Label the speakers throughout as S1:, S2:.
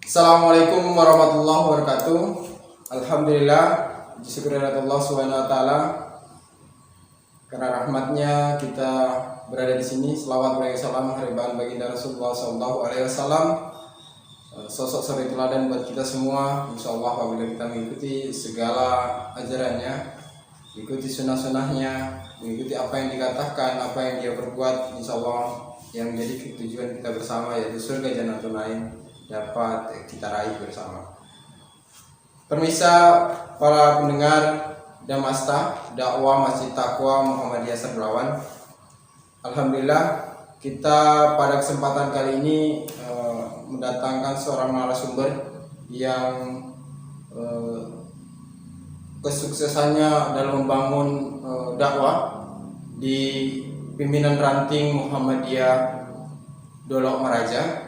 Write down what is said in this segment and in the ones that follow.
S1: Assalamualaikum warahmatullahi wabarakatuh. Alhamdulillah, syukur Allah Subhanahu wa taala. Karena rahmatnya kita berada di sini. Selawat dan salam hariban baginda Rasulullah sallallahu alaihi wasallam. Sosok suri teladan buat kita semua. Insyaallah apabila kita mengikuti segala ajarannya, mengikuti sunnah-sunnahnya, mengikuti apa yang dikatakan, apa yang dia berbuat, insyaallah yang menjadi tujuan kita bersama yaitu surga jannatul naim dapat kita raih bersama. Permisa para pendengar Damasta dakwah Masjid Taqwa Muhammadiyah Serbelawan. Alhamdulillah kita pada kesempatan kali ini mendatangkan seorang narasumber yang kesuksesannya dalam membangun dakwah di pimpinan ranting Muhammadiyah Dolok Maraja.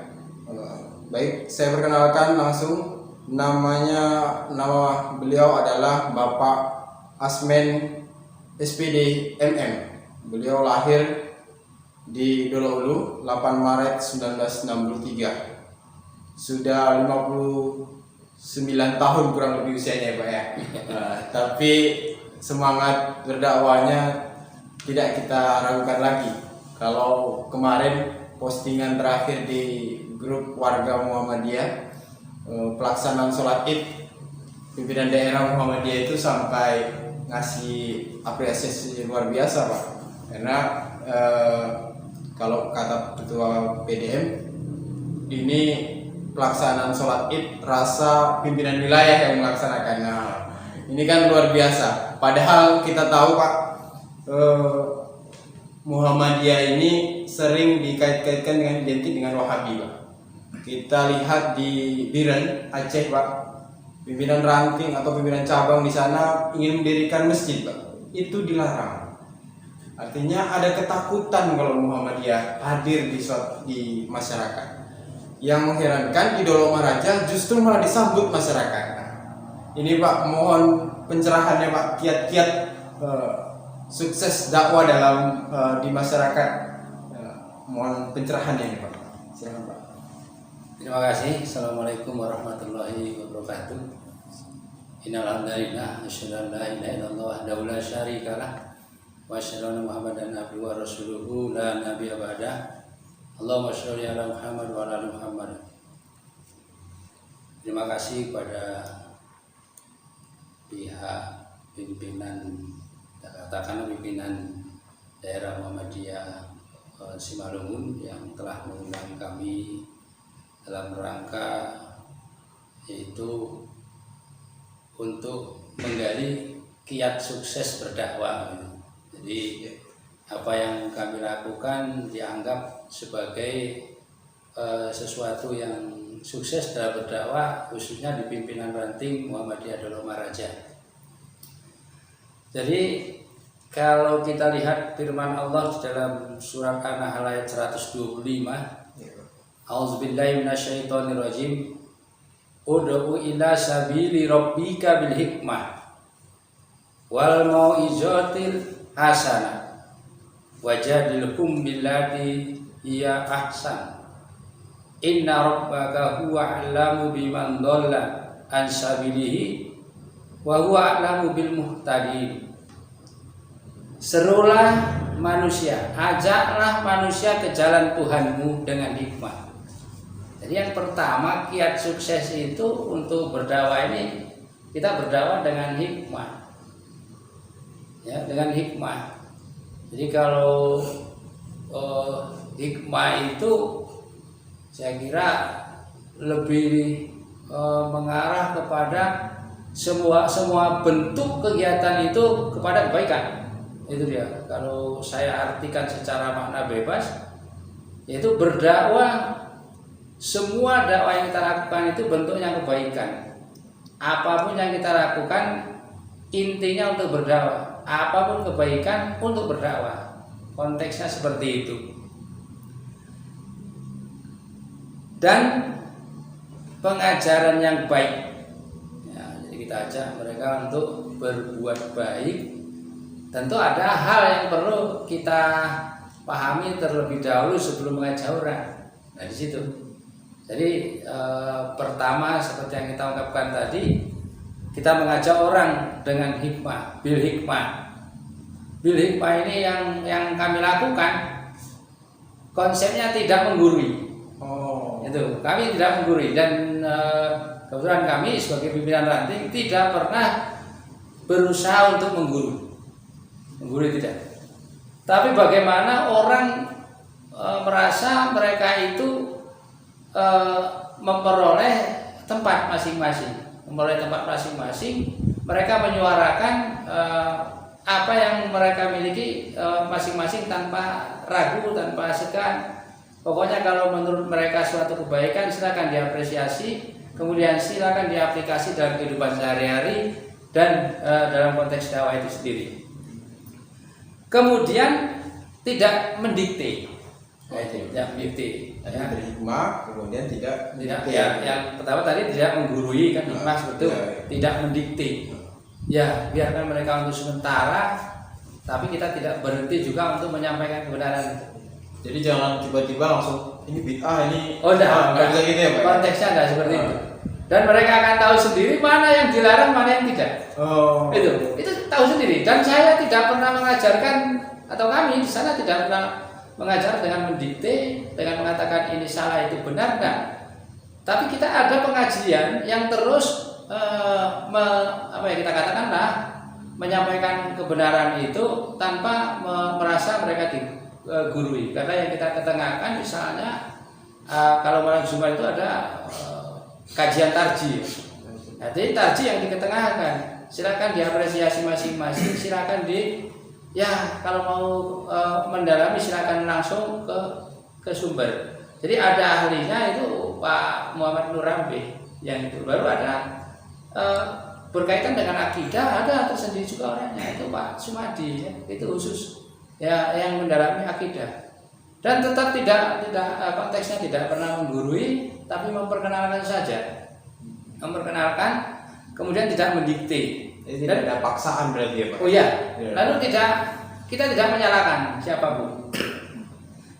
S1: Baik, saya perkenalkan langsung nama beliau adalah Bapak Asmen SPD MM. Beliau lahir di Dolok Hulu 8 Maret 1963. Sudah 59 tahun kurang lebih usianya Pak ya. Tapi semangat berdakwahnya tidak kita ragukan lagi. Kalau kemarin postingan terakhir di grup warga Muhammadiyah pelaksanaan sholat id, pimpinan daerah Muhammadiyah itu sampai ngasih apresiasi luar biasa Pak. Karena kalau kata ketua PDM, ini pelaksanaan sholat id rasa pimpinan wilayah yang melaksanakan. Nah, ini kan luar biasa. Padahal kita tahu Pak, Muhammadiyah ini sering dikait-kaitkan dengan identik dengan Wahabi Pak. Kita lihat di Biren, Aceh Pak, pimpinan ranting atau pimpinan cabang di sana ingin mendirikan masjid Pak, itu dilarang. Artinya ada ketakutan kalau Muhammadiyah hadir di masyarakat. Yang mengherankan di Dolok Maraja justru malah disambut masyarakat. Ini Pak, mohon pencerahannya Pak, kiat-kiat sukses dakwah dalam di masyarakat. Mohon pencerahannya ini Pak. Silakan Pak.
S2: Terima kasih. Assalamualaikum warahmatullahi wabarakatuh. Innal hamdalillah asyhadu an la ilaha illallah wahdahu la syarikalah wa asyhadu anna Muhammadan abduhu wa rasuluhu la nabiyya ba'dah. Allahumma sholli ala Muhammad wa ala ali Muhammad. Terima kasih pada pihak pimpinan, katakanlah pimpinan daerah Muhammadiyah Simalungun yang telah mengundang kami dalam rangka yaitu untuk menggali kiat sukses berdakwah. Jadi apa yang kami lakukan dianggap sebagai sesuatu yang sukses dalam berdakwah, khususnya di pimpinan ranting Muhammadiyah Dolok Maraja. Jadi kalau kita lihat firman Allah dalam surat An-Nahl ayat 125, A'udzubillahi minasyaitonirrajim. Ud'u ila sabili rabbika bil hikmah wal mau'izatil hasanah wajadilhum billati hiya ahsan. Inna rabbaka huwa a'lamu biman dhalla an sabilihi wa huwa a'lamu bil muhtadin. Serulah manusia, ajaklah manusia ke jalan Tuhanmu dengan hikmah. Jadi yang pertama, kiat sukses itu untuk berdakwah ini, kita berdakwah dengan hikmah. Ya, dengan hikmah. Jadi kalau hikmah itu saya kira lebih mengarah kepada semua bentuk kegiatan itu kepada kebaikan. Itu dia. Kalau saya artikan secara makna bebas, yaitu berdakwah. Semua dakwah yang kita lakukan itu bentuknya kebaikan. Apapun yang kita lakukan intinya untuk berdakwah. Apapun kebaikan untuk berdakwah. Konteksnya seperti itu. Dan pengajaran yang baik. Ya, jadi kita ajak mereka untuk berbuat baik. Tentu ada hal yang perlu kita pahami terlebih dahulu sebelum mengajak orang. Nah di situ. Jadi pertama seperti yang kita ungkapkan tadi, kita mengajak orang dengan hikmah, bil hikmah. Bil hikmah ini yang kami lakukan, konsepnya tidak menggurui.
S1: Oh.
S2: Itu kami tidak menggurui, dan kebetulan kami sebagai pimpinan ranting tidak pernah berusaha untuk menggurui tidak. Tapi bagaimana orang merasa mereka itu memperoleh tempat masing-masing, mereka menyuarakan apa yang mereka miliki masing-masing tanpa ragu, tanpa segan. Pokoknya kalau menurut mereka suatu kebaikan, silakan diapresiasi, kemudian silakan diaplikasi dalam kehidupan sehari-hari dan dalam konteks dakwah itu sendiri. Kemudian tidak mendikte. Tidak mendikte.
S1: Jadi berhikmah, kemudian tidak
S2: Ya, yang pertama tadi tidak menggurui, kan hikmah betul. Tidak mendikte. Ya, biarkan mereka untuk sementara, tapi kita tidak berhenti juga untuk menyampaikan kebenaran.
S1: Jadi jangan tiba-tiba langsung ini bid'ah, ini
S2: Enggak
S1: bisa gitu ya Pak?
S2: Konteksnya enggak seperti itu. Dan mereka akan tahu sendiri mana yang dilarang, mana yang tidak.
S1: Oh.
S2: Itu tahu sendiri. Dan saya tidak pernah mengajarkan, atau kami di sana tidak pernah mengajar dengan mendikte, dengan mengatakan ini salah itu benar, enggak. Tapi kita ada pengajian yang terus kita katakanlah menyampaikan kebenaran itu tanpa merasa mereka digurui. Karena yang kita ketengahkan misalnya kalau malam Jumat itu ada kajian tarji. Jadi tarji yang diketengahkan, silakan diapresiasi masing-masing, silakan kalau mau mendalami silakan langsung ke sumber. Jadi ada ahlinya itu Pak Muhammad Nur Rambe, yang itu baru ada berkaitan dengan akidah, ada tersendiri juga orangnya, itu Pak Sumadi, ya, itu khusus ya yang mendalami akidah. Dan tetap tidak konteksnya tidak pernah menggurui, tapi memperkenalkan saja, kemudian tidak mendikte.
S1: Jadi tidak ada paksaan berarti ya Pak?
S2: Oh iya, lalu kita tidak menyalahkan siapapun.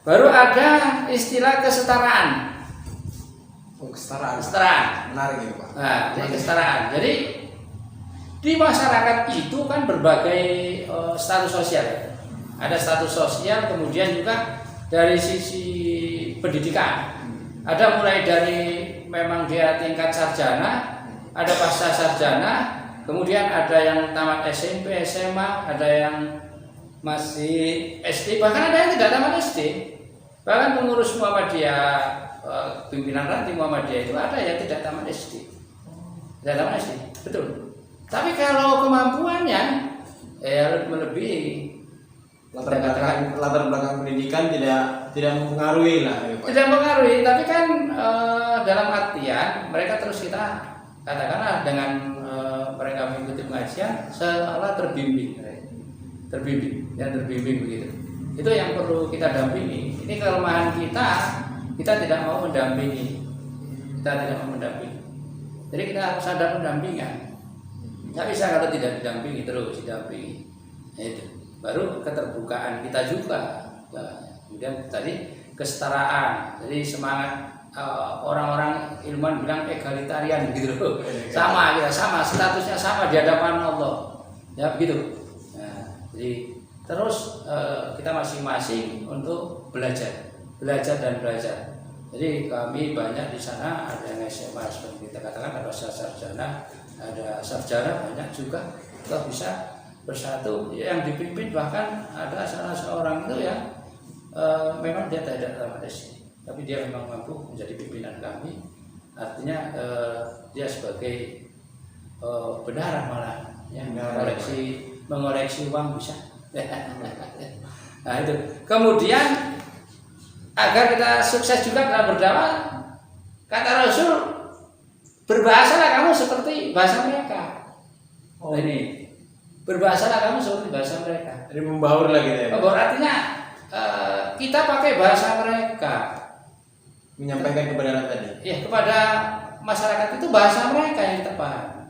S2: Baru ada istilah kesetaraan.
S1: Oh, kesetaraan. Menarik ya Pak.
S2: Nah, jadi kesetaraan. Jadi di masyarakat itu kan berbagai status sosial. Ada status sosial, kemudian juga dari sisi pendidikan. Ada mulai dari memang dia tingkat sarjana, ada pasca sarjana, kemudian ada yang tamat SMP, SMA, ada yang masih SD, bahkan ada yang tidak tamat SD. Bahkan pengurus Muhammadiyah, pimpinan ranting Muhammadiyah itu ada yang tidak tamat SD. Tidak tamat SD, betul. Tapi kalau kemampuannya melebihi,
S1: latar belakang pendidikan tidak mempengaruhi lah ya Pak.
S2: Tidak mempengaruhi, tapi kan dalam artian mereka terus kita katakanlah dengan mereka mengikuti pengajian seolah terbimbing begitu. Itu yang perlu kita dampingi. Ini kelemahan kita tidak mau mendampingi. Jadi kita harus ada pendampingan. Nggak bisa kalau tidak didampingi terus didampingi. Nah, itu baru keterbukaan kita juga. Kemudian tadi kesetaraan. Jadi semangat orang-orang ilmuwan bilang egalitarian gitu loh. Kita sama statusnya sama di hadapan Allah. Ya begitu. Nah, jadi terus kita masing-masing untuk belajar. Jadi kami banyak di sana, ada yang SMA seperti kita katakan, ada sarjana, ada sarjana banyak juga. Kita bisa bersatu. Yang dipimpin bahkan ada salah seorang itu ya memang dia tidak tamat SD, tapi dia memang mampu menjadi pimpinan kami. Artinya dia sebagai bendahara malah, ya, mengoleksi uang bisa. Nah itu. Kemudian agar kita sukses juga dalam berdakwah, kata Rasul, berbahasalah kamu seperti bahasa mereka. Oh. Ini berbahasalah kamu seperti bahasa mereka.
S1: Jadi membaur lagi ya.
S2: Membaur artinya kita pakai bahasa mereka,
S1: menyampaikan kebenaran tadi.
S2: Ya, kepada masyarakat itu bahasa mereka yang kita paham.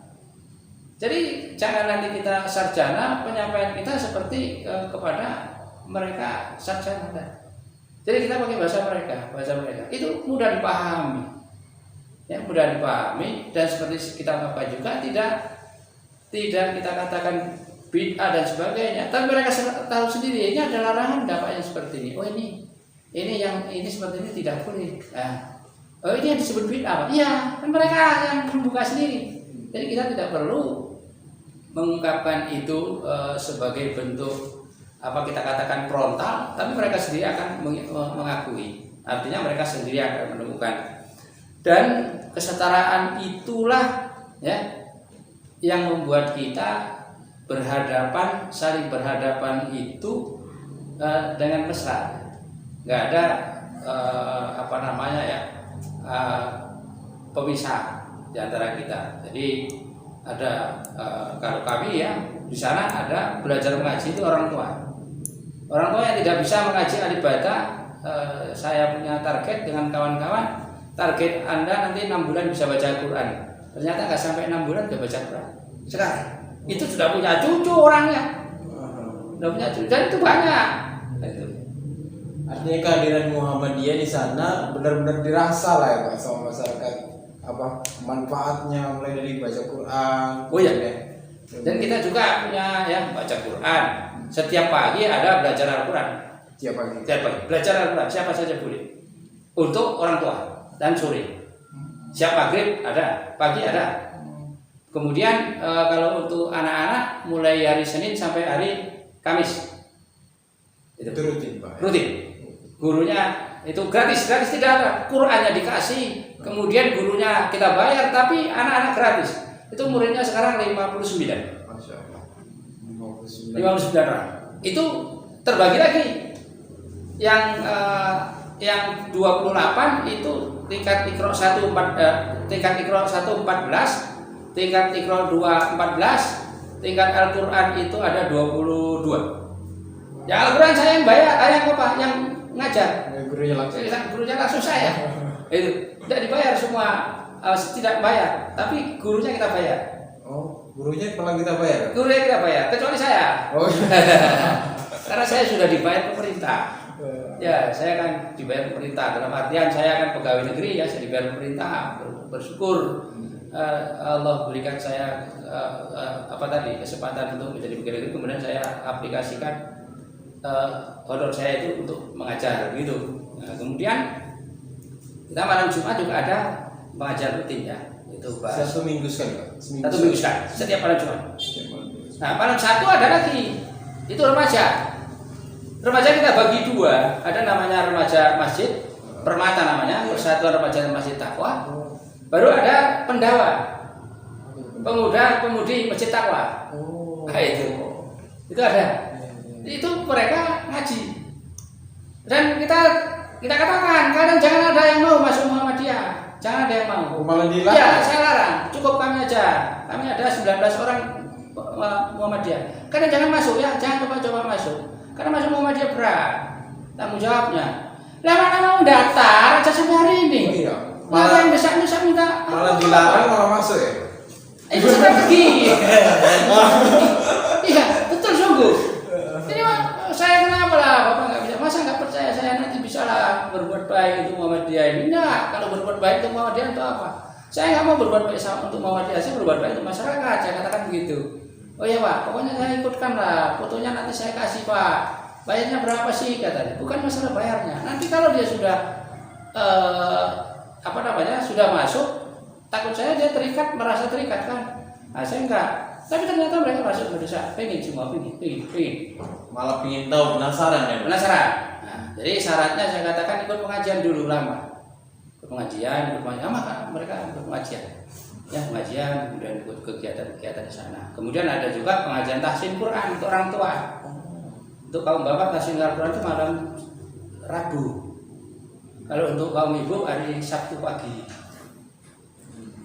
S2: Jadi jangan nanti kita sarjana, penyampaian kita seperti kepada mereka sarjana. Jadi kita pakai bahasa mereka itu mudah dipahami. yang mudah dipahami, dan seperti kita ungkapkan juga tidak kita katakan bid'ah dan sebagainya, tapi mereka tahu sendiri ini ada larangan dampaknya seperti ini. Oh ini seperti ini tidak boleh. Oh ini yang disebut bid'ah. Iya, kan mereka yang membuka sendiri. Jadi kita tidak perlu mengungkapkan itu sebagai bentuk apa kita katakan frontal, tapi mereka sendiri akan mengakui. Artinya mereka sendiri akan menemukan. Dan kesetaraan itulah ya yang membuat kita saling berhadapan itu dengan mesra, nggak ada pemisah di antara kita. Jadi ada kalau kami ya di sana ada belajar mengaji itu orang tua yang tidak bisa mengaji alif bata. Saya punya target dengan kawan-kawan, target Anda nanti 6 bulan bisa baca Al-Quran. Ternyata nggak sampai 6 bulan sudah baca Quran. Sekarang itu sudah punya cucu orangnya, sudah punya cucu, dan itu banyak.
S1: Artinya kehadiran Muhammadiyah di sana benar-benar dirasa lah ya Pak sama masyarakat, apa manfaatnya mulai dari baca Quran.
S2: Oh iya. Dan kita juga punya ya baca Quran. Setiap pagi ada belajar Al-Quran.
S1: Tiap pagi
S2: belajar Al-Quran, siapa saja boleh. Untuk orang tua dan sore. Siap maghrib ada, pagi ada. Kemudian kalau untuk anak-anak mulai hari Senin sampai hari Kamis.
S1: Itu rutin Pak.
S2: Rutin. Gurunya itu gratis tidak ada. Qurannya dikasih, kemudian gurunya kita bayar, tapi anak-anak gratis. Itu muridnya sekarang 59.
S1: Masya Allah.
S2: 59 orang. Itu terbagi lagi. Yang 28 itu tingkat Iqra 1 tingkat Iqra 1 14, tingkat Iqra 2 14, tingkat Al-Qur'an itu ada 22. Ya Al-Qur'an saya yang bayar, yang ngajar. Gurunya langsung saya. Itu tidak dibayar semua, tidak bayar, tapi gurunya kita bayar.
S1: Oh, gurunya malah kita bayar?
S2: Gurunya kita bayar, kecuali saya. Oh. Karena saya sudah dibayar pemerintah. Ya, saya kan dibayar pemerintah. Dalam artian saya kan pegawai negeri ya, saya dibayar pemerintah. Bersyukur Allah berikan saya kesempatan untuk menjadi pegawai negeri. Kemudian saya aplikasikan honor saya itu untuk mengajar gitu. Nah, kemudian kita malam Jumat juga ada pengajar rutin ya. Itu bahas.
S1: Satu minggu sekali Pak.
S2: Satu minggu sekali. Setiap malam Jumat. Nah, malam Sabtu ada lagi. Itu remaja. Remaja kita bagi dua, ada namanya remaja masjid, Permata namanya, Persatuan Remaja Masjid Taqwa. Baru ada pendawa, pemuda-pemudi Masjid Taqwa. Nah, itu ada. Itu mereka ngaji. Dan kita katakan, kalian jangan ada yang mau masuk Muhammadiyah, jangan ada yang mau.
S1: Malah dilarang.
S2: Ya, saya larang. Cukup kami aja. Kami ada 19 orang Muhammadiyah. Kalian jangan masuk ya, jangan coba-coba masuk. Karena masuk Muhammadiyah berat tanggung jawabnya. Lah mana mau daftar aja sampai hari ini.
S1: Oh, iya.
S2: Malah yang desak-desak minta.
S1: Malah dilarang malah masuk ya.
S2: Itu strategi. Iya, betul sungguh. Ini saya kenapa lah Bapak nggak bisa? Masa nggak percaya saya nanti bisa lah berbuat baik untuk Muhammadiyah ini? Enggak. Kalau berbuat baik untuk Muhammadiyah itu apa? Saya nggak mau berbuat baik untuk Muhammadiyah. Saya berbuat baik untuk masyarakat. Saya katakan begitu. Oh ya Pak, pokoknya saya ikutkan lah, fotonya nanti saya kasih Pak. Bayarnya berapa sih katanya? Bukan masalah bayarnya. Nanti kalau dia sudah sudah masuk, takut saya dia merasa terikat kan? Nah saya enggak. Tapi ternyata mereka masuk berdesak, pengen semua, pengen.
S1: Malah pengen tahu, penasaran ya?
S2: Penasaran. Nah, jadi syaratnya saya katakan ikut pengajian dulu lama. Ikut pengajian, maka mereka ikut pengajian. Ya pengajian, kemudian ikut kegiatan-kegiatan di sana. Kemudian ada juga pengajian tahsin Quran untuk orang tua. Untuk kaum bapak tahsin Quran itu malam Rabu. Kalau untuk kaum ibu hari Sabtu pagi.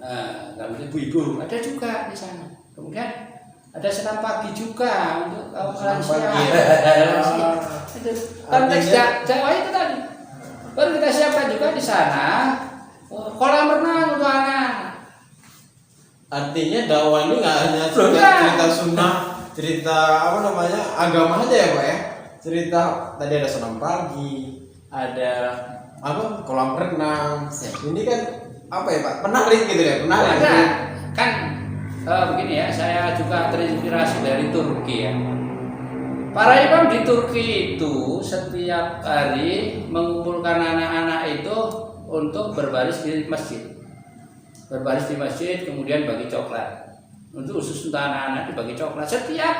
S2: Nah, kalau ibu-ibu ada juga di sana. Kemudian ada senam pagi juga untuk kaum lansia. Itu konteks Jawa itu tadi. Baru kita siapkan juga di sana kolam renang untuk anak.
S1: Artinya dakwah ini nggak hanya cerita sunnah, cerita agama aja ya Pak ya. Cerita tadi ada senam pagi, ada kolam renang. Ini kan apa ya Pak? Menarik gitu ya, menarik.
S2: Ada kan begini ya, saya juga terinspirasi dari Turki ya. Para imam di Turki itu setiap hari mengumpulkan anak-anak itu untuk berbaris di masjid. Berbaris di masjid, kemudian bagi coklat. Untuk khusus untuk anak-anak dibagi coklat setiap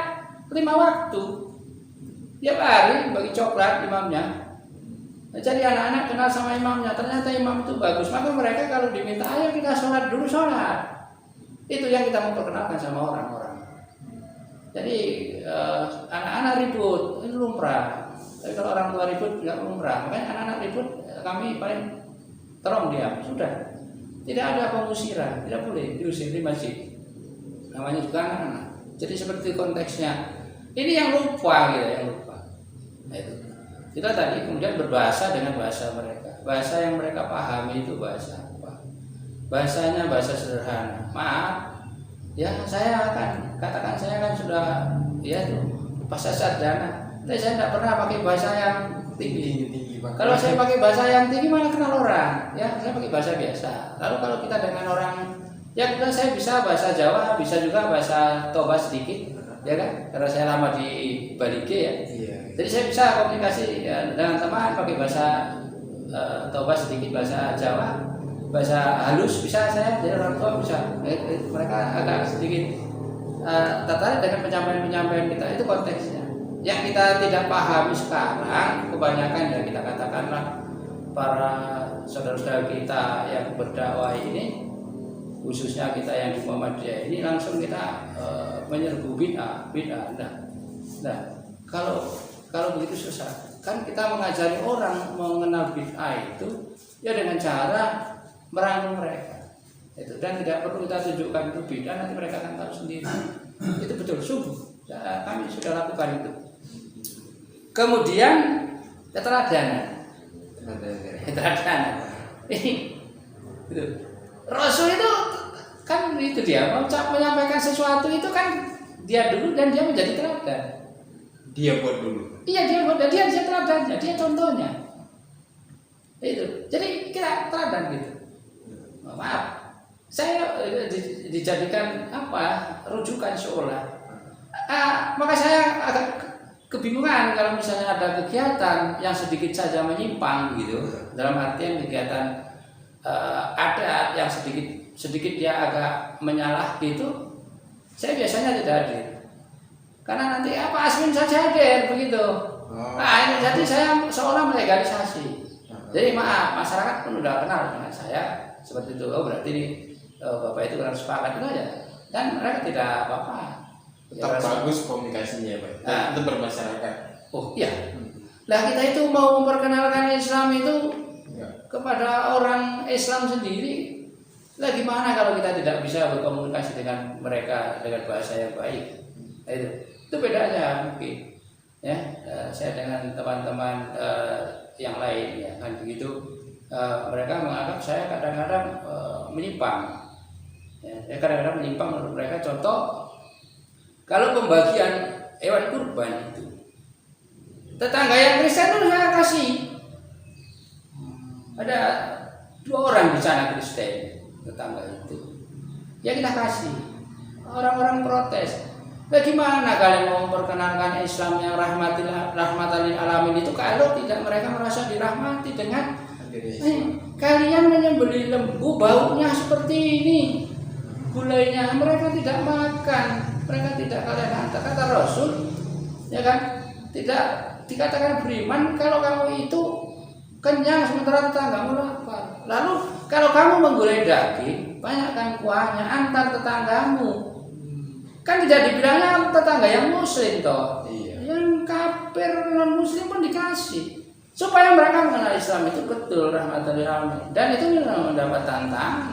S2: 5 waktu. Tiap hari bagi coklat imamnya. Nah, jadi anak-anak kenal sama imamnya, ternyata imam itu bagus. Maka mereka kalau diminta, ayo kita sholat dulu, sholat. Itu yang kita mau perkenalkan sama orang-orang. Jadi anak-anak ribut, ini lumrah. Tapi kalau orang tua ribut nggak lumrah. Makanya anak-anak ribut kami paling tolong diam, sudah. Tidak ada pengusiran, tidak boleh diusir di masjid. Namanya juga anak-anak. Jadi seperti konteksnya. Ini yang lupa gitu, yang lupa. Nah, itu. Kita tadi kemudian berbahasa dengan bahasa mereka. Bahasa yang mereka pahami itu bahasa apa? Bahasanya bahasa sederhana. Maaf, ya saya akan katakan saya kan sudah ya tuh bahasa sarjana. Tapi saya tidak pernah pakai bahasa yang tinggi. Kalau saya pakai bahasa yang tinggi mana kenal orang? Ya saya pakai bahasa biasa. Lalu kalau kita dengan orang, ya kita saya bisa bahasa Jawa, bisa juga bahasa Toba sedikit, ya kan? Karena saya lama di Bali G ya.
S1: Iya.
S2: Jadi saya bisa komunikasi ya, dengan teman pakai bahasa Toba sedikit, bahasa Jawa, bahasa halus bisa saya, jadi orang tua bisa. Mereka agak sedikit tertarik dengan penyampaian kita, itu konteksnya. Yang kita tidak pahami sekarang, kebanyakan ya kita katakanlah para saudara-saudara kita yang berdakwah ini, khususnya kita yang di Muhammadiyah ini langsung kita menyerbu bid'ah. Nah, kalau begitu susah. Kan kita mengajari orang mengenal bid'ah itu ya dengan cara merangkul mereka. Itu dan tidak perlu kita tunjukkan itu bid'ah, nanti mereka akan tahu sendiri. Itu betul, sungguh. Kami sudah lakukan itu. Kemudian keteladanan. Ini itu. Rasul itu kan itu dia menyampaikan sesuatu itu kan dia dulu dan dia menjadi teladan.
S1: Dia buat dulu.
S2: Iya dia buat, dia teladannya, dia contohnya. Itu. Jadi kita teladan gitu. Maaf, saya dijadikan rujukan seolah. Maka saya agak kebingungan kalau misalnya ada kegiatan yang sedikit saja menyimpang gitu, dalam artian kegiatan adat yang sedikit dia agak menyalah gitu, saya biasanya tidak hadir. Karena nanti Asmin saja hadir begitu. Nah ini jadi saya seolah melegalisasi. Jadi maaf, masyarakat pun udah kenal dengan saya seperti itu. Oh berarti ini bapak itu kurang sepakat itu aja. Dan mereka tidak apa-apa.
S1: Tetap bagus komunikasinya Pak. Itu bermasyarakat.
S2: Oh iya. Lah kita itu mau memperkenalkan Islam itu kepada orang Islam sendiri. Lah gimana kalau kita tidak bisa berkomunikasi dengan mereka dengan bahasa yang baik? Itu bedanya mungkin. Ya, saya dengan teman-teman yang lain ya kan begitu. Mereka menganggap saya kadang-kadang menyimpang. Ya, kadang-kadang menyimpang menurut mereka. Contoh, kalau pembagian hewan kurban itu, tetangga yang Kristen itu saya kasih. Ada 2 orang di sana Kristen, tetangga itu. Ya kita kasih. Orang-orang protes. Bagaimana kalian mau memperkenalkan Islam yang rahmatan lil alamin itu kalau tidak mereka merasa dirahmati dengan kalian menyembelih lembu baunya seperti ini, gulainya mereka tidak makan, mereka tidak kalian hantar. Kata Rasul, ya kan, tidak dikatakan beriman kalau kamu itu kenyang sementara tetanggamu lapar. Lalu kalau kamu menggulai daging, banyakkan kuahnya, antar tetanggamu. Kan tidak dibilangnya tetangga yang muslim toh. Iya. Yang kafir non muslim pun dikasih. Supaya mereka mengenal Islam itu betul rahmatan lil alamin. Dan itu mendapat tantangan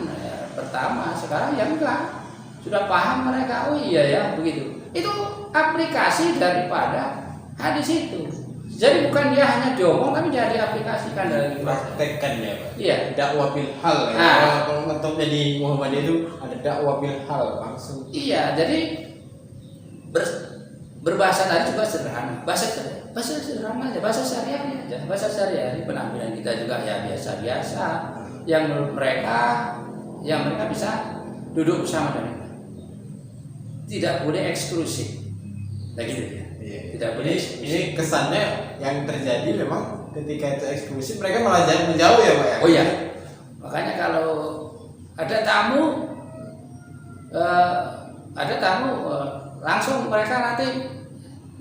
S2: pertama. Sekarang ya enggak. Sudah paham mereka. Oh iya ya begitu. Itu aplikasi daripada hadis itu. Jadi bukan dia hanya diomong tapi dia diaplikasikan dalam
S1: praktekkan ya Pak.
S2: Iya.
S1: Dakwah bil hal ya. Kalau mentoknya di Muhammadiyah itu ada dakwah bil hal langsung.
S2: Iya, jadi berbahasa tadi juga sederhana. Bahasa sederhana aja, bahasa sehari-hari aja. Bahasa sehari-hari penampilan kita juga ya biasa-biasa. Yang menurut mereka yang mereka bisa duduk bersama dengan kita. Tidak boleh eksklusif. Nah gitu ya.
S1: Iya.
S2: Tidak boleh.
S1: Ini kesannya yang terjadi memang ketika itu eksklusif mereka malah menjauh ya Pak ya.
S2: Oh iya. Makanya kalau ada tamu langsung mereka nanti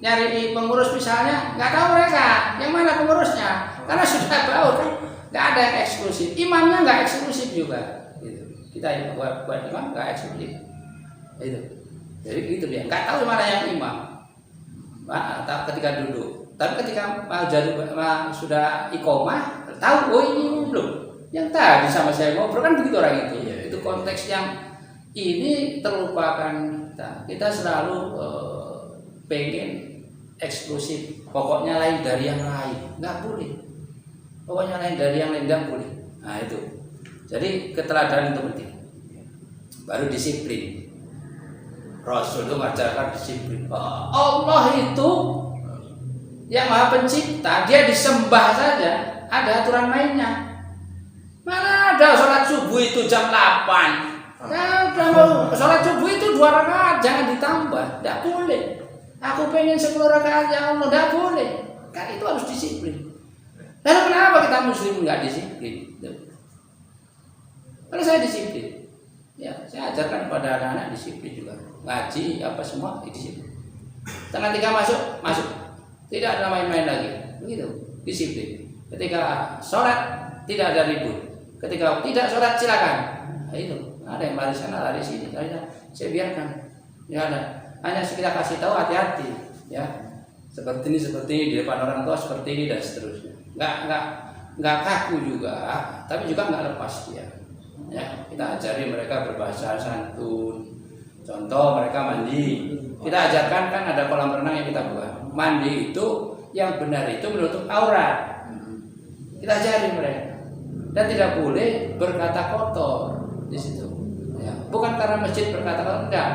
S2: nyari pengurus misalnya, nggak tahu mereka yang mana pengurusnya karena sudah tahu kan, nggak ada yang eksklusif. Imamnya nggak eksklusif juga. Gitu. Kita buat imam nggak eksklusif. Itu. Jadi gitu dia, nggak tahu mana yang imam. Ketika duduk, tapi ketika sudah iqomah, tahu oh ini belum. Yang tadi sama saya ngobrol kan begitu orang itu.
S1: Iya.
S2: Itu konteks yang ini terlupakan kita. Kita selalu pengen eksklusif. Pokoknya lain dari yang lain, nggak boleh. Pokoknya lain dari yang lain nggak boleh. Nah itu. Jadi keteladanan itu penting. Baru disiplin. Rasul itu mengajarkan disiplin. Allah itu yang Maha Pencipta, dia disembah saja, ada aturan mainnya. Mana ada sholat subuh itu jam 8. Sholat subuh itu 2 rakaat, jangan ditambah, tidak boleh. Aku pengen 10 rakaat ya Allah, tidak boleh. Kan itu harus disiplin. Lalu kenapa kita muslim nggak disiplin? Kalau saya disiplin, ya saya ajarkan pada anak-anak disiplin juga. Ngaji apa semua disiplin. Tengah 3 masuk, tidak ada main-main lagi, begitu disiplin. Ketika sholat tidak ada ribut, ketika tidak sholat silakan. Nah, itu ada yang lari sana lari sini, saya biarkan, ya ada. Hanya kita kasih tahu hati-hati, ya seperti ini di depan orang tua seperti ini dan seterusnya. Nggak kaku juga, tapi juga nggak lepas dia. Ya kita ajari mereka berbahasa santun. Contoh mereka mandi, kita ajarkan kan ada kolam renang yang kita buat. Mandi itu yang benar itu menutup aurat. Kita ajari mereka dan tidak boleh berkata kotor di situ. Ya, bukan karena masjid berkata kotor, enggak.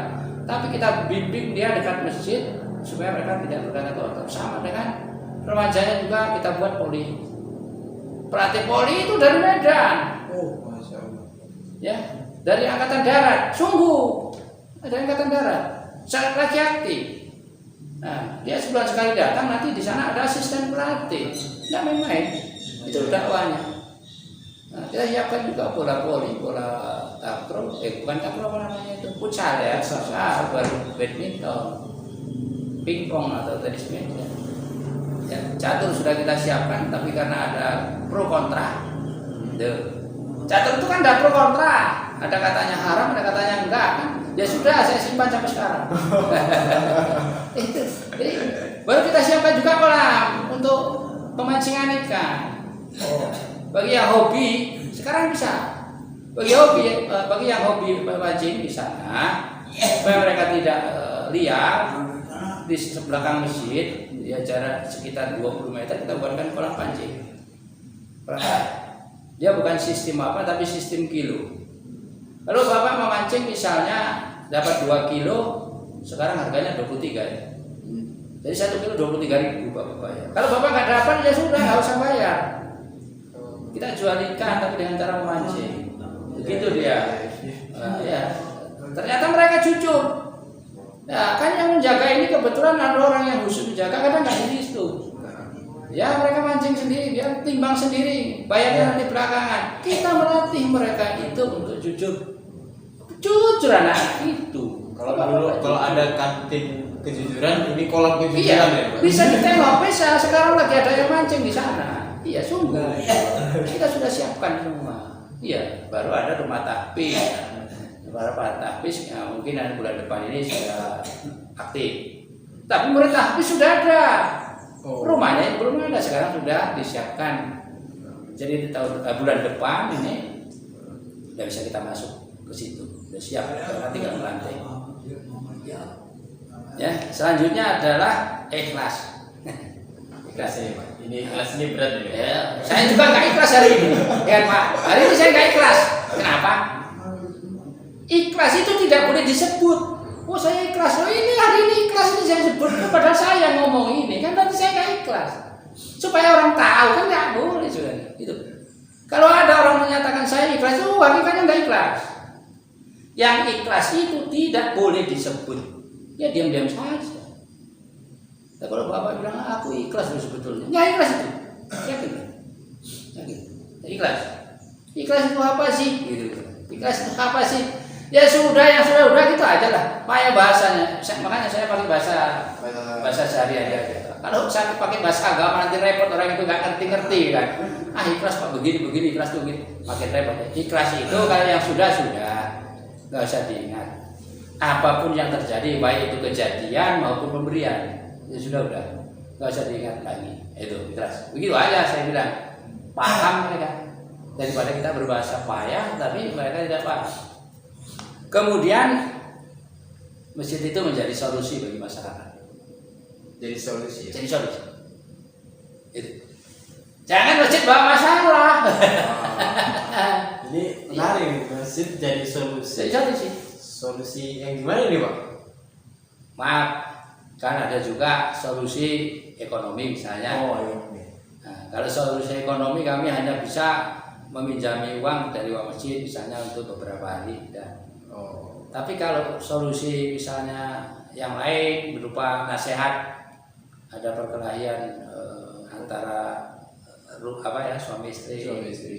S2: Tapi kita bimbing dia dekat masjid supaya mereka tidak berkata kotor. Sama dengan remajanya juga kita buat poli. Pelatih poli itu dari Medan.
S1: Oh, Masya Allah.
S2: Ya, dari Angkatan Darat. Sungguh. Ada Angkatan Darat, sangat lagi aktif. Nah, dia sebulan sekali datang, nanti di sana ada asisten pelatih, nggak main-main. Itu dakwanya. Nah, kita siapkan juga bola voli, bola takraw, bukan takraw apa namanya itu, futsal ya, futsal, baru badminton, pingpong atau tenis meja. Ya, catur sudah kita siapkan, tapi karena ada pro kontra. Catur itu kan ada pro kontra, ada katanya haram, ada katanya enggak kan. Ya sudah, saya simpan sampai sekarang. Itu. Jadi, baru kita siapkan juga kolam untuk pemancingan ikan. Bagi yang hobi, sekarang bisa. Bagi yang hobi memancing di sana, supaya mereka tidak liar, di belakang masjid, ya jarak sekitar 20 meter kita buatkan kolam pancing. Dia bukan sistem apa, tapi sistem kilo. Lalu Bapak memancing misalnya dapat 2 kilo, sekarang harganya 23 ya. Jadi 1 kilo 23.000 Bapak bayar. Kalau Bapak nggak dapat ya sudah nggak usah bayar. Kita jual ikan tapi dengan cara memancing. Begitu dia. Ya. Ternyata mereka jujur. Nah, kan yang menjaga ini kebetulan ada orang yang khusus menjaga, kadang nggak di situ. Ya mereka mancing sendiri, dia timbang sendiri, bayarnya nanti belakangan. Kita melatih mereka itu untuk jujur. Jujur anak itu.
S1: Kalau ada kantin kejujuran, ini kolam kejujuran
S2: iya,
S1: ya Pak?
S2: bisa ditengok, bisa. Sekarang lagi ada yang mancing di sana. Iya, sungguh. Kita sudah siapkan semua. Iya, baru ada rumah tahfiz. Rumah tahfiz ya, mungkin ada bulan depan ini sudah aktif. Tapi murid tahfiz sudah ada. Rumahnya yang belum ada, sekarang sudah disiapkan. Jadi di bulan depan ini sudah bisa kita masuk ke situ. Sudah siap, tinggal melantai. Ya, selanjutnya adalah ikhlas. Ikhlas ya, Pak.
S1: Ini ikhlas ini berat ya.
S2: Ya, saya juga nggak ikhlas hari ini, ya Pak. Hari ini saya nggak ikhlas. Kenapa? Ikhlas itu tidak boleh disebut. Oh saya ikhlas. Oh ini hari ini ikhlas ini saya sebut. Padahal saya ngomong ini kan nanti saya nggak ikhlas. Supaya orang tahu kan nggak boleh sudah. Itu. Kalau ada orang menyatakan saya ikhlas, itu hakikatnya nggak ikhlas. Yang ikhlas itu tidak boleh disebut, ya diam-diam saja. Nah, kalau bapak bilang aku ikhlas loh sebetulnya, nggak ikhlas itu, yakin? Ikhlas. Ikhlas itu apa sih? Gitu. Ikhlas itu apa sih? Ya sudah, yang sudah gitu aja lah. Makanya bahasanya, makanya saya pakai bahasa sehari-hari aja. Kalau saya pakai bahasa agama nanti repot, orang itu nggak ngerti kan. Ikhlas pak begini, ikhlas tuh begini, makin repot. Ikhlas itu kalau yang sudah, nggak usah diingat. Apapun yang terjadi, baik itu kejadian maupun pemberian, ya sudah, nggak usah diingat lagi. Itu ikhlas. Begitu aja saya bilang. Paham mereka. Daripada kita berbahasa payah, tapi mereka tidak paham. Kemudian masjid itu menjadi solusi bagi masyarakat.
S1: Jadi solusi.
S2: Jadi solusi. Itu. Jangan masjid bawa masalah.
S1: Ini menarik nih, masjid jadi solusi.
S2: Jadi solusi.
S1: Solusi yang gimana nih, Pak?
S2: Maaf, kan ada juga solusi ekonomi misalnya.
S1: Oh, iya.
S2: Nah, kalau solusi ekonomi kami hanya bisa meminjami uang dari uang masjid misalnya untuk beberapa hari.
S1: Oh.
S2: Tapi kalau solusi misalnya yang lain berupa nasihat, ada perkelahian antara suami istri,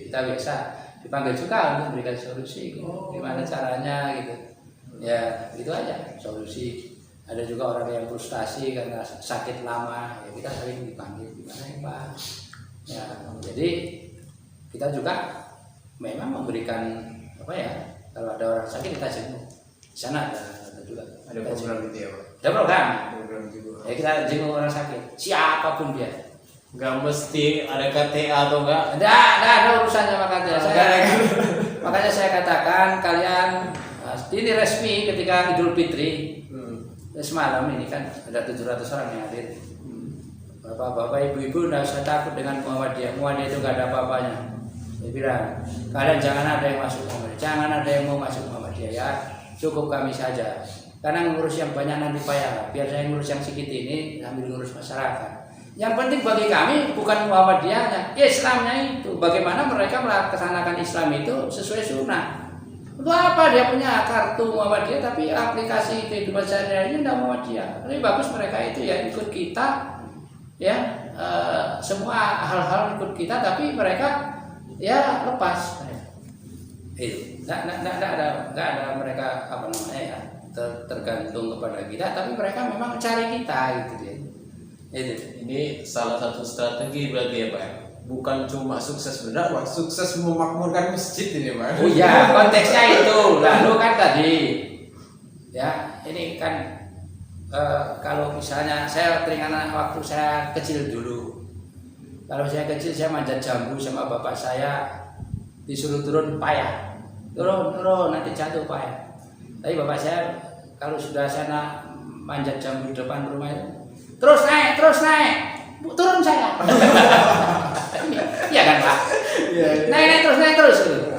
S2: kita biasa dipanggil juga untuk memberikan solusi, gimana caranya gitu. Ya itu aja solusi. Ada juga orang yang frustasi karena sakit lama, ya kita sering dipanggil gimana ya Pak. Ya jadi kita juga memang memberikan kalau ada orang sakit kita jenguk. Di sana ada juga.
S1: Ada program gitu ya Pak?
S2: Ada program
S1: juga.
S2: Ya kita jenguk orang sakit, siapapun dia.
S1: Nggak mesti ada KTA atau enggak?
S2: Ada urusannya makanya. Makanya saya katakan kalian ini resmi ketika Idul Fitri. Semalam ini kan ada 700 orang yang hadir. Bapak-bapak, ibu-ibu tidak usah takut dengan Muhammadiyah. Muhammadiyah itu nggak ada apa-apanya. Dia bilang, kalian jangan ada yang masuk Muhammadiyah, jangan ada yang mau masuk Muhammadiyah ya. Cukup kami saja. Karena ngurus yang banyak nanti payah. Biar saya ngurus yang sedikit ini sambil ngurus masyarakat. Yang penting bagi kami bukan Muhammadiyahnya, Islamnya itu. Bagaimana mereka melaksanakan Islam itu sesuai sunnah. Untuk apa dia punya kartu Muhammadiyah tapi aplikasi kehidupan sehari-harinya tidak Muhammadiyah. Lebih bagus mereka itu ya ikut kita ya semua hal-hal ikut kita tapi mereka ya lepas. Itu nggak ada mereka tergantung kepada kita tapi mereka memang cari kita gitu dia.
S1: Ini salah satu strategi berarti ya Pak ya? Bukan cuma sukses benar, Pak. Sukses memakmurkan masjid ini, Pak.
S2: Oh iya, konteksnya itu. Lalu kan tadi, ya ini kan kalau misalnya saya teringat waktu saya kecil dulu. Kalau saya kecil saya manjat jambu sama bapak saya disuruh turun payah. Turun nanti jatuh payah. Tapi bapak saya kalau sudah saya manjat jambu di depan rumah itu, terus naik, turun saya. Iya kan Pak?
S1: Iya.
S2: Naik terus gitu.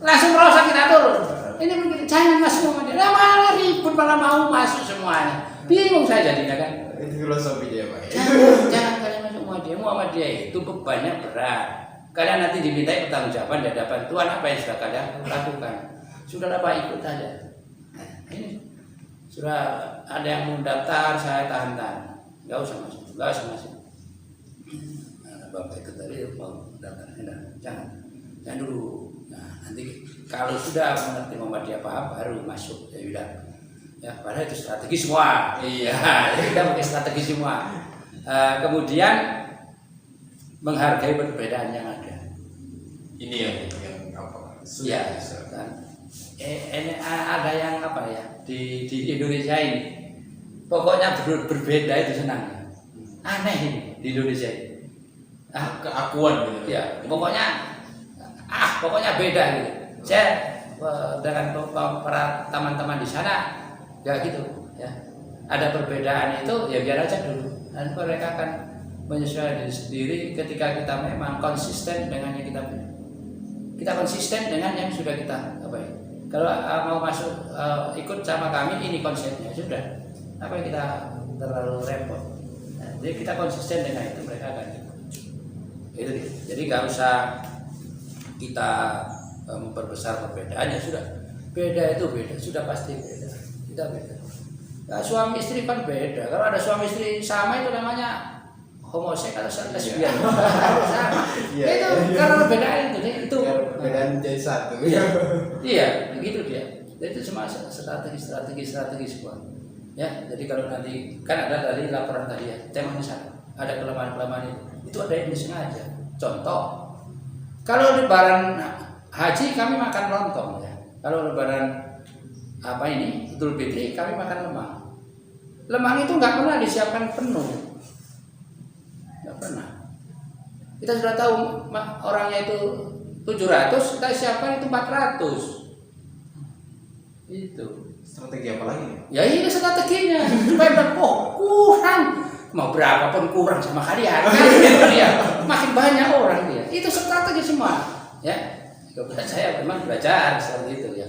S2: Langsung merasa kita turun. Ini begini, jangan masuk Muhammadiyah. Nah, malah ribut, malah mau masuk semuanya. Bingung saya jadinya kan.
S1: Itu filosofinya Pak.
S2: Jangan kalian masuk Muhammadiyah. Muhammadiyah itu bebannya berat. Kalian nanti dimintai pertanggungjawaban di hadapan Tuhan apa yang sudah kalian lakukan. Sudah apa ikut aja. Nah, ini sudah ada yang mau daftar, saya tahan. Nggak usah masuk. Bapak ikut tadi mau datang, jangan dulu. Nah, nanti kalau sudah mengerti Muhammadiyah paham baru masuk ya bilang. Ya, padahal itu strategi semua. Iya, kita pakai strategi semua. Kemudian menghargai perbedaan yang ada.
S1: Ini yang apa?
S2: Iya, kan. Ini ada yang apa ya di Indonesia ini. Pokoknya berbeda itu senang. Aneh ini di Indonesia ini.
S1: Keakuan gitu.
S2: Ya, pokoknya beda gitu. Saya dengan para teman-teman di sana ya gitu ya. Ada perbedaan itu ya biar aja dulu. Dan mereka akan menyesuaikan diri sendiri ketika kita memang konsisten dengan yang kita punya. Kita konsisten dengan yang sudah kita Kalau mau masuk ikut sama kami ini konsepnya sudah. Apa yang kita terlalu repot. Nah, jadi kita konsisten dengan itu mereka akan itu dia. Jadi nggak usah kita memperbesar perbedaannya sudah. Beda itu beda, sudah pasti beda. Kita beda. Nah, suami istri kan beda. Kalau ada suami istri sama itu namanya homoseks atau lesbian. Sama.
S1: Iya,
S2: Itu
S1: iya.
S2: karena perbedaan itu.
S1: Perbedaan jadi satu.
S2: Iya, begitu dia. Jadi itu semua strategi semua. Ya, jadi kalau nanti kan ada tadi laporan tadi ya, temanya sama. Ada kelemahan-kelemahan itu ada yang disengaja. Contoh, kalau lebaran haji kami makan lontong ya. Kalau lebaran apa ini Idul Fitri kami makan lemang. Lemang itu nggak pernah disiapkan penuh, nggak pernah. Kita sudah tahu orangnya itu 700, kita siapkan itu 400. Itu
S1: Strategi apa lagi?
S2: ya ini strateginya supaya bilang, oh kurang, mau berapapun kurang sama kalian kan gitu dia, makin banyak orang dia, itu strategi semua ya. Kebetulan saya memang belajar seperti itu ya,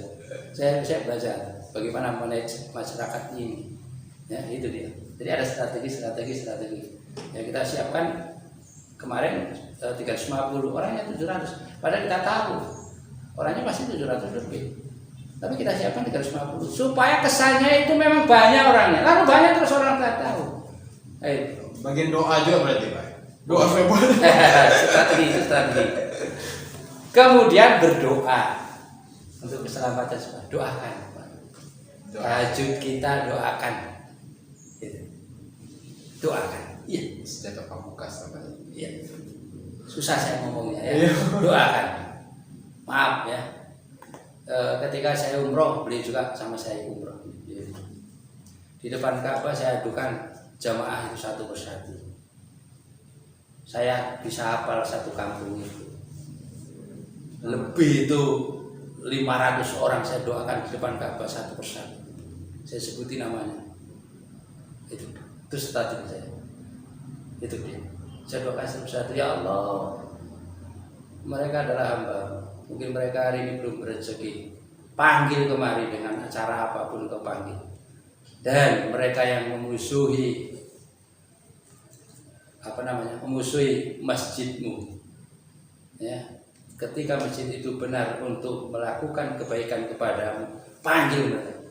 S2: saya belajar bagaimana manage masyarakat ini ya, itu dia. Jadi ada strategi yang kita siapkan kemarin 350, orangnya 700, padahal kita tahu orangnya pasti 700 lebih. Tapi kita siapkan 350 supaya kesannya itu memang banyak orangnya. Lalu banyak terus orang tak tahu.
S1: Bagian doa juga berarti Pak. Doa supaya
S2: strategi. Kemudian berdoa untuk keselamatan semua. Doakan. Tahajud kita doakan. Gitu. Doakan. Iya.
S1: Senjata pamungkas namanya.
S2: Iya. Susah saya ngomongnya ya. Doakan. Maaf ya. Ketika saya umroh, beliau juga sama saya umroh. Di depan Ka'bah saya adukan jamaah itu satu persatu. Saya bisa hafal satu kampung itu. Lebih itu 500 orang saya doakan di depan Ka'bah satu persatu. Saya sebutin namanya. Itu strategi saya. Itu dia. Saya doakan satu persatu, ya Allah. Mereka adalah hamba. Mungkin mereka hari ini belum berrezeki. Panggil kemari dengan acara apapun kau panggil. Dan mereka yang memusuhi memusuhi masjidmu. Ya. Ketika masjid itu benar untuk melakukan kebaikan kepadamu, panggil mereka.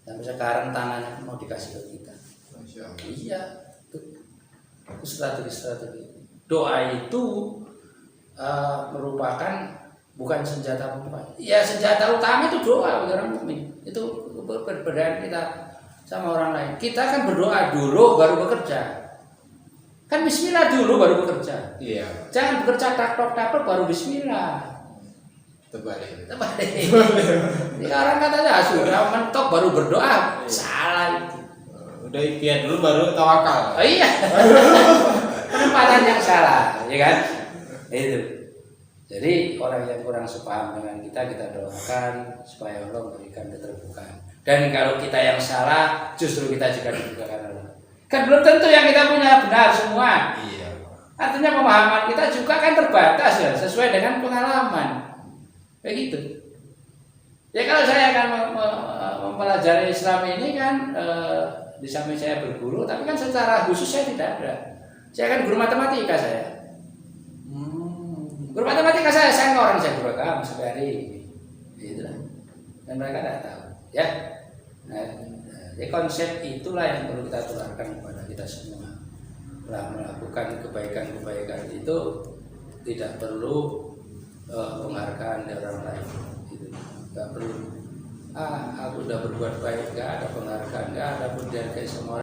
S2: Sampai sekarang tangannya mau dikasih ke kita. Iya. Itu strategi. Doa itu merupakan bukan senjata utama. Ya senjata utama itu doa bagi orang mukmin. Itu perbedaan kita sama orang lain. Kita kan berdoa dulu baru bekerja. Kan bismillah dulu baru bekerja.
S1: Iya.
S2: Jangan bekerja taklok baru bismillah.
S1: Terbalik.
S2: Ini orang katanya sudah mentok baru berdoa. Salah itu.
S1: Udah ikhtiar dulu baru tawakal.
S2: Oh iya. Penempatan yang salah, ya kan? Itu. Jadi orang yang kurang sepaham dengan kita doakan supaya Allah memberikan keterbukaan. Dan kalau kita yang salah, justru kita juga dibukakan Allah. Kan belum tentu yang kita punya benar semua.
S1: Iya.
S2: Artinya pemahaman kita juga kan terbatas ya, sesuai dengan pengalaman. Begitu. Ya kalau saya akan mempelajari Islam ini kan di samping saya berguru, tapi kan secara khusus saya tidak ada. Saya kan guru matematika saya. Guru matematika saya orang saya guru agama sampai hari ini, gitu lah. Dan mereka tidak tahu, ya. Nah, jadi konsep itulah yang perlu kita tularkan kepada kita semua. Melakukan kebaikan itu tidak perlu penghargaan dari orang lain, gitu. Tidak perlu. Aku sudah berbuat baik, nggak ada penghargaan, nggak ada dihargai semua.